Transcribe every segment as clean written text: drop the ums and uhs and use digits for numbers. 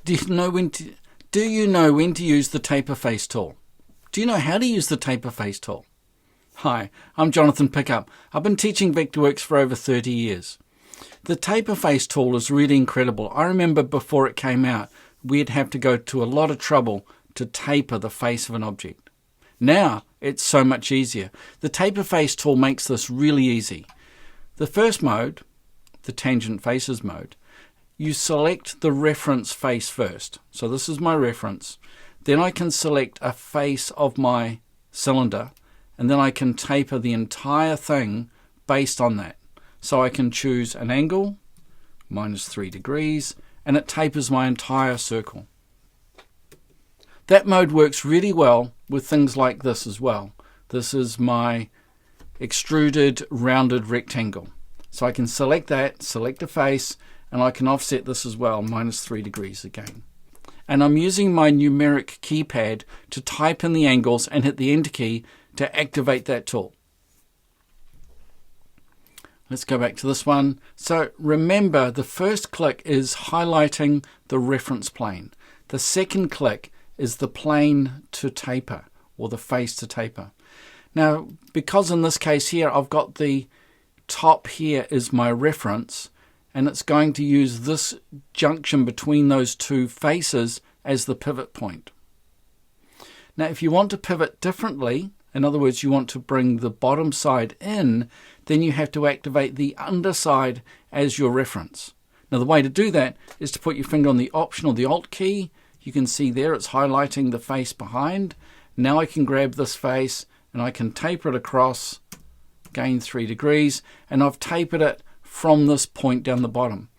Do you know when to use the taper face tool? Do you know how to use the taper face tool? Hi, I'm Jonathan Pickup. I've been teaching VectorWorks for over 30 years. The taper face tool is really incredible. I remember before it came out, we'd have to go to a lot of trouble to taper the face of an object. Now, it's so much easier. The taper face tool makes this really easy. The first mode, the tangent faces mode, you select the reference face first. So this is my reference. Then I can select a face of my cylinder, and then I can taper the entire thing based on that. So I can choose an angle, -3 degrees, and it tapers my entire circle. That mode works really well with things like this as well. This is my extruded rounded rectangle. So I can select that, select a face, and I can offset this as well, -3 degrees again. And I'm using my numeric keypad to type in the angles and hit the Enter key to activate that tool. Let's go back to this one. So remember, the first click is highlighting the reference plane. The second click is the plane to taper, or the face to taper. Now, because in this case here, I've got the top here is my reference, and it's going to use this junction between those two faces as the pivot point. Now, if you want to pivot differently, in other words, you want to bring the bottom side in, then you have to activate the underside as your reference. Now, the way to do that is to put your finger on the Option or the Alt key. You can see there it's highlighting the face behind. Now I can grab this face and I can taper it across, gain 3 degrees, and I've tapered it from this point down the bottom.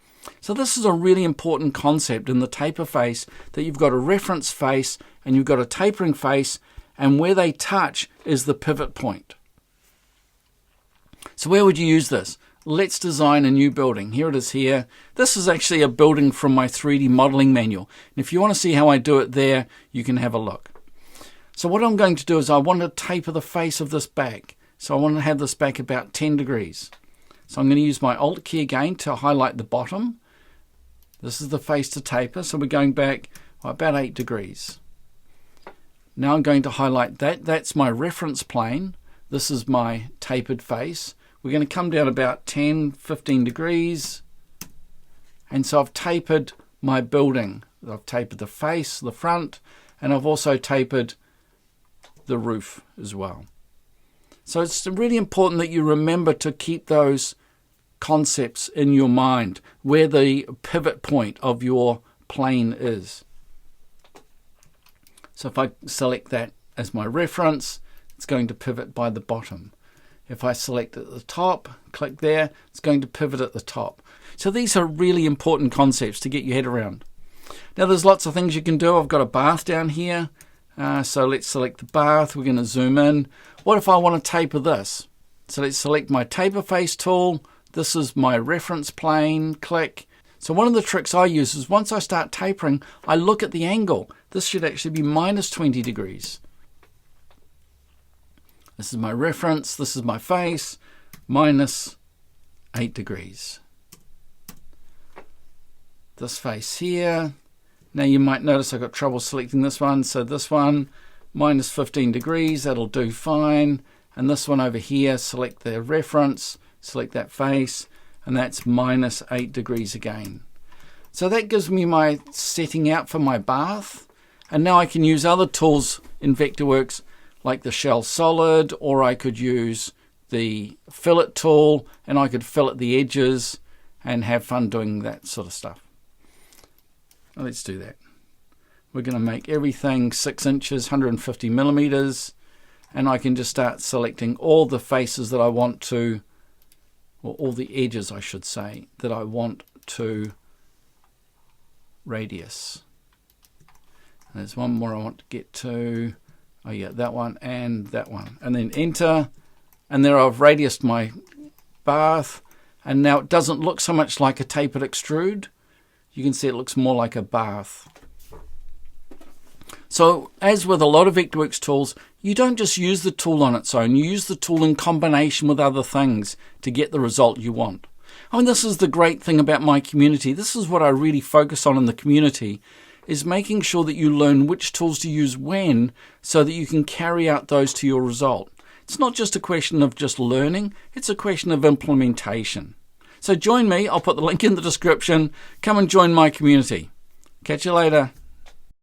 So this is a really important concept in the taper face, that you've got a reference face and you've got a tapering face, and where they touch is the pivot point. So where would you use this? Let's design a new building. Here it is here. This is actually a building from my 3D modeling manual. And if you want to see how I do it there, you can have a look. So what I'm going to do is I want to taper the face of this back. So I want to have this back about 10 degrees. So I'm going to use my Alt key again to highlight the bottom. This is the face to taper. So we're going back about 8 degrees. Now I'm going to highlight that. That's my reference plane. This is my tapered face. We're going to come down about 10, 15 degrees. And so I've tapered my building. I've tapered the face, the front, and I've also tapered the roof as well. So it's really important that you remember to keep those concepts in your mind, where the pivot point of your plane is. So if I select that as my reference, it's going to pivot by the bottom. If I select at the top, click there, it's going to pivot at the top. So these are really important concepts to get your head around. Now there's lots of things you can do. I've got a bath down here. So let's select the bath. We're going to zoom in. What if I want to taper this? So let's select my taper face tool. This is my reference plane. Click. So one of the tricks I use is once I start tapering, I look at the angle. This should actually be -20 degrees. This is my reference. This is my face. -8 degrees. This face here. Now you might notice I've got trouble selecting this one. So this one, -15 degrees. That'll do fine. And this one over here, select the reference. Select that face. And that's -8 degrees again. So that gives me my setting out for my bath. And now I can use other tools in VectorWorks like the shell solid, or I could use the fillet tool and I could fillet the edges and have fun doing that sort of stuff. Let's do that. We're going to make everything 6 inches, 150 millimeters, and I can just start selecting all the faces that I want to, or all the edges I should say, that I want to radius. And there's one more I want to get to. Oh yeah, that one and that one. And then enter. And there I've radiused my bath. And now it doesn't look so much like a tapered extrude. You can see it looks more like a bath. So as with a lot of VectorWorks tools, you don't just use the tool on its own. You use the tool in combination with other things to get the result you want. I mean, this is the great thing about my community. This is what I really focus on in the community, is making sure that you learn which tools to use when so that you can carry out those to your result. It's not just a question of just learning, it's a question of implementation. So join me, I'll put the link in the description. Come and join my community. Catch you later.